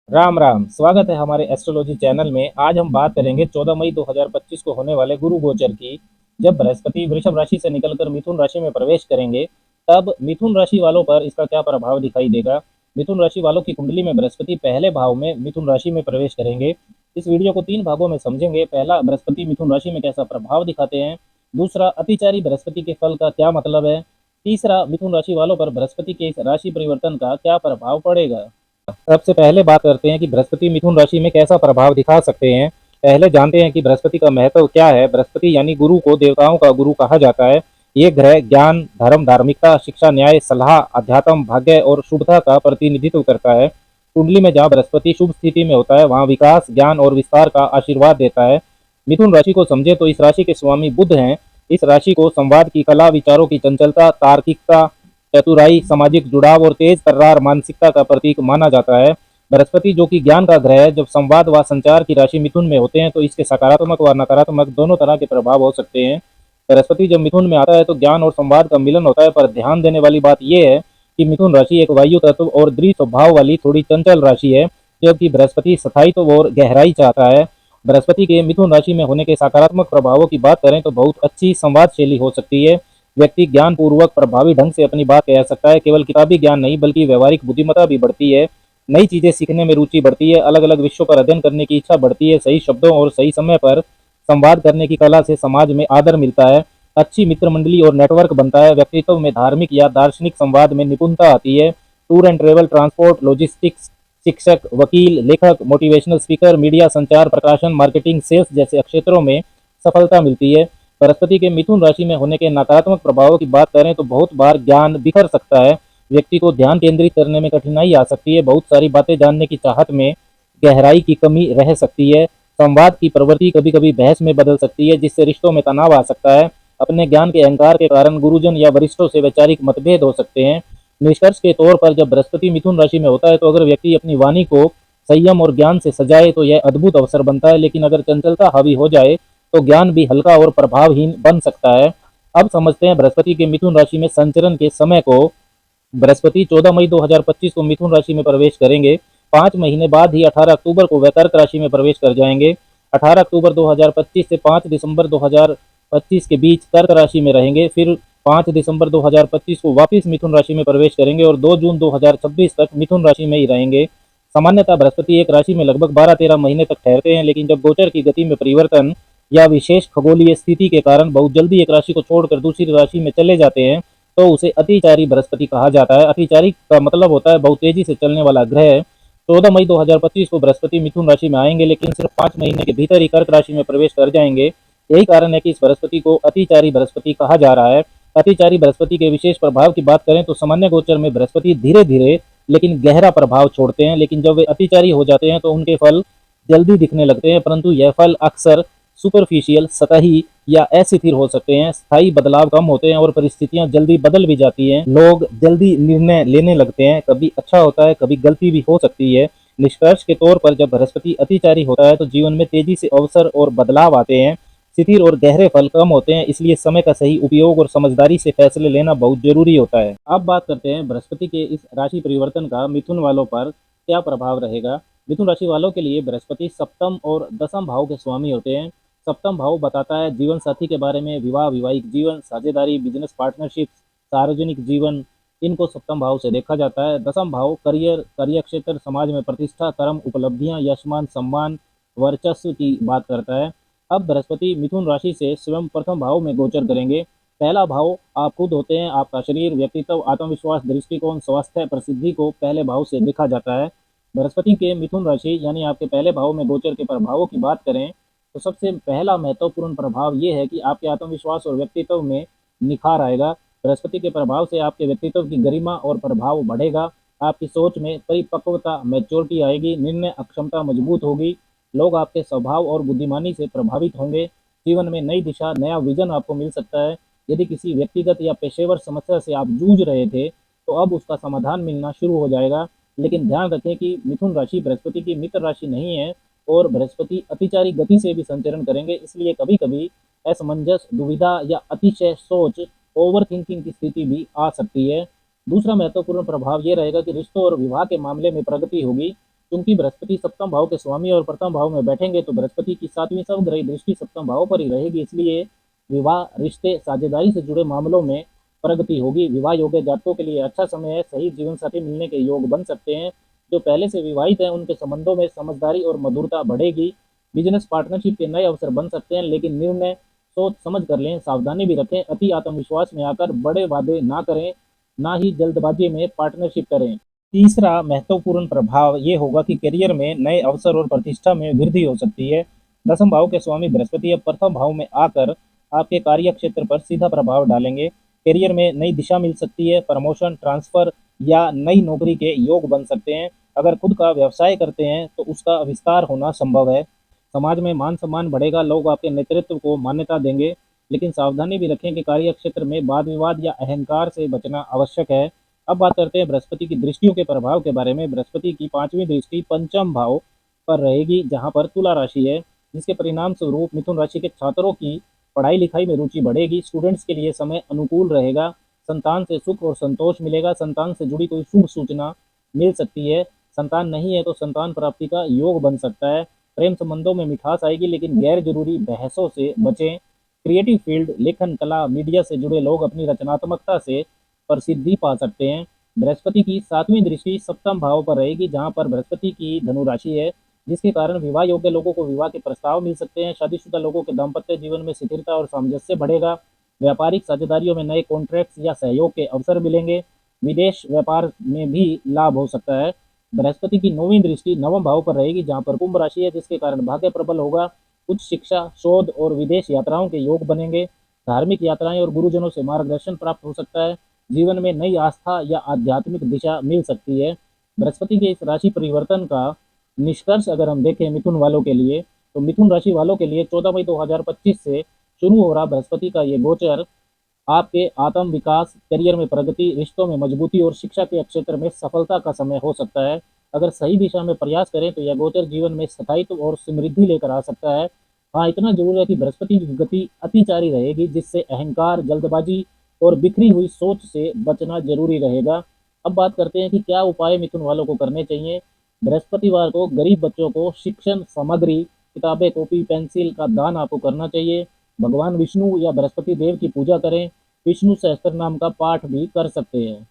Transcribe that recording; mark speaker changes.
Speaker 1: राम राम। स्वागत है हमारे एस्ट्रोलॉजी चैनल में। आज हम बात करेंगे 14 मई 2025 को होने वाले गुरु गोचर की। जब बृहस्पति वृषभ राशि से निकलकर मिथुन राशि में प्रवेश करेंगे, तब मिथुन राशि वालों पर इसका क्या प्रभाव दिखाई देगा। मिथुन राशि वालों की कुंडली में बृहस्पति पहले भाव में मिथुन राशि में प्रवेश करेंगे। इस वीडियो को 3 भागों में समझेंगे। पहला, बृहस्पति मिथुन राशि में कैसा प्रभाव दिखाते हैं। दूसरा, अतिचारी बृहस्पति के फल का क्या मतलब है। तीसरा, मिथुन राशि वालों पर बृहस्पति के इस राशि परिवर्तन का क्या प्रभाव पड़ेगा। सबसे पहले बात करते हैं कि बृहस्पति मिथुन राशि में कैसा प्रभाव दिखा सकते हैं। पहले जानते हैं कि बृहस्पति का महत्व क्या है। बृहस्पति यानी गुरु को देवताओं का गुरु कहा जाता है। ये ग्रह ज्ञान, धर्म, धार्मिकता, शिक्षा, न्याय, सलाह, अध्यात्म, भाग्य और शुभता का प्रतिनिधित्व करता है। कुंडली में जहाँ बृहस्पति शुभ स्थिति में होता है, वहाँ विकास, ज्ञान और विस्तार का आशीर्वाद देता है। मिथुन राशि को समझे तो इस राशि के स्वामी बुध हैं। इस राशि को संवाद की कला, विचारों की चंचलता, तार्किकता, चतुराई, सामाजिक जुड़ाव और तेज तर्रार मानसिकता का प्रतीक माना जाता है। बृहस्पति जो कि ज्ञान का ग्रह है, जब संवाद व संचार की राशि मिथुन में होते हैं तो इसके सकारात्मक व नकारात्मक दोनों तरह के प्रभाव हो सकते हैं। बृहस्पति जब मिथुन में आता है तो ज्ञान और संवाद का मिलन होता है, पर ध्यान देने वाली बात यह है कि मिथुन राशि एक वायु तत्व और दृढ़ स्वभाव वाली थोड़ी चंचल राशि है, जबकि बृहस्पति स्थायित्व और गहराई चाहता है। बृहस्पति के मिथुन राशि में होने के सकारात्मक प्रभावों की बात करें तो बहुत अच्छी संवाद शैली हो सकती है। व्यक्ति ज्ञान पूर्वक प्रभावी ढंग से अपनी बात कह सकता है। केवल किताबी ज्ञान नहीं, बल्कि व्यवहारिक बुद्धिमत्ता भी बढ़ती है। नई चीजें सीखने में रुचि बढ़ती है। अलग अलग विषयों पर अध्ययन करने की इच्छा बढ़ती है। सही शब्दों और सही समय पर संवाद करने की कला से समाज में आदर मिलता है। अच्छी मित्र मंडली और नेटवर्क बनता है। व्यक्तित्व में धार्मिक या दार्शनिक संवाद में निपुणता आती है। Tour and travel, transport, logistics, शिक्षक, वकील, लेखक, मोटिवेशनल स्पीकर, मीडिया, संचार, प्रकाशन, मार्केटिंग, सेल्स जैसे क्षेत्रों में सफलता मिलती है। बृहस्पति के मिथुन राशि में होने के नकारात्मक प्रभावों की बात करें तो बहुत बार ज्ञान बिखर सकता है। व्यक्ति को ध्यान केंद्रित करने में कठिनाई आ सकती है। बहुत सारी बातें जानने की चाहत में गहराई की कमी रह सकती है। संवाद की प्रवृत्ति कभी कभी बहस में बदल सकती है, जिससे रिश्तों में तनाव आ सकता है। अपने ज्ञान के अहंकार के कारण गुरुजन या वरिष्ठों से वैचारिक मतभेद हो सकते हैं। निष्कर्ष के तौर पर जब बृहस्पति मिथुन राशि में होता है तो अगर व्यक्ति अपनी वाणी को संयम और ज्ञान से सजाए तो यह अद्भुत अवसर बनता है, लेकिन अगर चंचलता हावी हो जाए तो ज्ञान भी हल्का और प्रभावहीन बन सकता है। अब समझते हैं बृहस्पति के मिथुन राशि में संचरण के समय को। बृहस्पति 14 मई 2025 को मिथुन राशि में प्रवेश करेंगे। 5 महीने बाद ही 18 अक्टूबर को वह कर्क राशि में प्रवेश कर जाएंगे। 18 अक्टूबर 2025 से 5 दिसंबर 2025 के बीच कर्क राशि में रहेंगे। फिर 5 दिसंबर 2025 को वापस मिथुन राशि में प्रवेश करेंगे और 2 जून 2026 तक मिथुन राशि में ही रहेंगे। सामान्यतः बृहस्पति एक राशि में लगभग 12-13 महीने तक ठहरते हैं, लेकिन जब गोचर की गति में परिवर्तन या विशेष खगोलीय स्थिति के कारण बहुत जल्दी एक राशि को छोड़कर दूसरी राशि में चले जाते हैं तो उसे अतिचारी बृहस्पति कहा जाता है। अतिचारी का मतलब होता है बहुत तेजी से चलने वाला ग्रह। 14 मई 2025 को बृहस्पति मिथुन राशि में आएंगे, लेकिन सिर्फ 5 महीने के भीतर ही कर्क राशि में प्रवेश कर जाएंगे। यही कारण है कि इस बृहस्पति को अतिचारी बृहस्पति कहा जा रहा है। अतिचारी बृहस्पति के विशेष प्रभाव की बात करें तो सामान्य गोचर में बृहस्पति धीरे धीरे लेकिन गहरा प्रभाव छोड़ते हैं, लेकिन जब वे अतिचारी हो जाते हैं तो उनके फल जल्दी दिखने लगते हैं, परंतु यह फल अक्सर सुपरफिशियल, सतही या अस्थिर हो सकते हैं। स्थायी बदलाव कम होते हैं और परिस्थितियां जल्दी बदल भी जाती हैं। लोग जल्दी निर्णय लेने लगते हैं। कभी अच्छा होता है, कभी गलती भी हो सकती है। निष्कर्ष के तौर पर जब बृहस्पति अतिचारी होता है तो जीवन में तेजी से अवसर और बदलाव आते हैं। स्थिर और गहरे फल कम होते हैं, इसलिए समय का सही उपयोग और समझदारी से फैसले लेना बहुत जरूरी होता है। अब बात करते हैं बृहस्पति के इस राशि परिवर्तन का मिथुन वालों पर क्या प्रभाव रहेगा। मिथुन राशि वालों के लिए बृहस्पति सप्तम और दसम भाव के स्वामी होते हैं। सप्तम भाव बताता है जीवन साथी के बारे में, विवाह, वैवाहिक जीवन, साझेदारी, बिजनेस पार्टनरशिप, सार्वजनिक जीवन, इनको सप्तम भाव से देखा जाता है। दसम भाव करियर, कार्य क्षेत्र, समाज में प्रतिष्ठा, कर्म, उपलब्धियां, यशमान, सम्मान, वर्चस्व की बात करता है। अब बृहस्पति मिथुन राशि से स्वयं प्रथम भाव में गोचर करेंगे। पहला भाव आप खुद होते हैं। आपका शरीर, व्यक्तित्व, आत्मविश्वास, दृष्टिकोण, स्वास्थ्य, प्रसिद्धि को पहले भाव से देखा जाता है। बृहस्पति के मिथुन राशि यानी आपके पहले भाव में गोचर के प्रभावों की बात करें तो सबसे पहला महत्वपूर्ण प्रभाव ये है कि आपके आत्मविश्वास और व्यक्तित्व में निखार आएगा। बृहस्पति के प्रभाव से आपके व्यक्तित्व की गरिमा और प्रभाव बढ़ेगा। आपकी सोच में परिपक्वता, मैच्योरिटी आएगी। निर्णय क्षमता मजबूत होगी। लोग आपके स्वभाव और बुद्धिमानी से प्रभावित होंगे। जीवन में नई दिशा, नया विजन आपको मिल सकता है। यदि किसी व्यक्तिगत या पेशेवर समस्या से आप जूझ रहे थे तो अब उसका समाधान मिलना शुरू हो जाएगा। लेकिन ध्यान रखें कि मिथुन राशि बृहस्पति की मित्र राशि नहीं है और बृहस्पति अतिचारी गति से भी संचरण करेंगे, इसलिए कभी कभी असमंजस, दुविधा या अतिशय सोच, ओवर थिंकिंग की स्थिति भी आ सकती है। दूसरा महत्वपूर्ण प्रभाव ये रहेगा कि रिश्तों और विवाह के मामले में प्रगति होगी। क्योंकि बृहस्पति सप्तम भाव के स्वामी और प्रथम भाव में बैठेंगे तो बृहस्पति की सातवीं समग्रही दृष्टि सप्तम भाव पर ही रहेगी, इसलिए विवाह, रिश्ते, साझेदारी से जुड़े मामलों में प्रगति होगी। विवाह योग्य जातकों के लिए अच्छा समय है, सही जीवन साथी मिलने के योग बन सकते हैं। जो पहले से विवाहित हैं उनके संबंधों में समझदारी और मधुरता बढ़ेगी। बिजनेस पार्टनरशिप के नए अवसर बन सकते हैं, लेकिन निर्णय सोच समझ कर लें, सावधानी भी रखें। अति आत्मविश्वास में आकर बड़े वादे ना करें, ना ही जल्दबाजी में पार्टनरशिप करें। तीसरा महत्वपूर्ण प्रभाव ये होगा कि करियर में नए अवसर और प्रतिष्ठा में वृद्धि हो सकती है। दसम भाव के स्वामी बृहस्पति अब प्रथम भाव में आकर आपके कार्य क्षेत्र पर सीधा प्रभाव डालेंगे। करियर में नई दिशा मिल सकती है, प्रमोशन, ट्रांसफर या नई नौकरी के योग बन सकते हैं। अगर खुद का व्यवसाय करते हैं तो उसका विस्तार होना संभव है। समाज में मान सम्मान बढ़ेगा, लोग आपके नेतृत्व को मान्यता देंगे, लेकिन सावधानी भी रखें कि कार्य क्षेत्र में वाद विवाद या अहंकार से बचना आवश्यक है। अब बात करते हैं बृहस्पति की दृष्टियों के प्रभाव के बारे में। बृहस्पति की पांचवी दृष्टि पंचम भाव पर रहेगी, जहां पर तुला राशि है, जिसके परिणाम स्वरूप मिथुन राशि के छात्रों की पढ़ाई लिखाई में रुचि बढ़ेगी। स्टूडेंट्स के लिए समय अनुकूल रहेगा। संतान से सुख और संतोष मिलेगा। संतान से जुड़ी कोई शुभ सूचना मिल सकती है। संतान नहीं है तो संतान प्राप्ति का योग बन सकता है। प्रेम संबंधों में मिठास आएगी, लेकिन गैर जरूरी बहसों से बचें। क्रिएटिव फील्ड, लेखन, कला, मीडिया से जुड़े लोग अपनी रचनात्मकता से प्रसिद्धि पा सकते हैं। बृहस्पति की सातवीं दृष्टि सप्तम भाव पर रहेगी, जहां पर बृहस्पति की धनु राशि है, जिसके कारण विवाह योग्य लोगों को विवाह के प्रस्ताव मिल सकते हैं। शादीशुदा लोगों के दाम्पत्य जीवन में स्थिरता और सामंजस्य बढ़ेगा। व्यापारिक साझेदारियों में नए कॉन्ट्रैक्ट्स या सहयोग के अवसर मिलेंगे। विदेश व्यापार में भी लाभ हो सकता है। बृहस्पति की नौवीं दृष्टि नवम भाव पर रहेगी, जहां पर कुंभ राशि है, जिसके कारण भाग्य प्रबल होगा। उच्च शिक्षा, शोध और विदेश यात्राओं के योग बनेंगे। धार्मिक यात्राएं और गुरुजनों से मार्गदर्शन प्राप्त हो सकता है। जीवन में नई आस्था या आध्यात्मिक दिशा मिल सकती है। बृहस्पति के इस राशि परिवर्तन का निष्कर्ष अगर हम देखें मिथुन वालों के लिए, तो मिथुन राशि वालों के लिए 14 मई 2025 से शुरू हो रहा बृहस्पति का ये गोचर आपके आत्म विकास, करियर में प्रगति, रिश्तों में मजबूती और शिक्षा के क्षेत्र में सफलता का समय हो सकता है। अगर सही दिशा में प्रयास करें तो यह गोचर जीवन में स्थायित्व और समृद्धि लेकर आ सकता है। हाँ, इतना जरूर है कि बृहस्पति की गति अतिचारी रहेगी, जिससे अहंकार, जल्दबाजी और बिखरी हुई सोच से बचना जरूरी रहेगा। अब बात करते हैं कि क्या उपाय मिथुन वालों को करने चाहिए। बृहस्पतिवार को गरीब बच्चों को शिक्षण सामग्री, किताबें, कॉपी, पेंसिल का दान आपको करना चाहिए। भगवान विष्णु या बृहस्पति देव की पूजा करें। विष्णु सहस्त्र नाम का पाठ भी कर सकते हैं।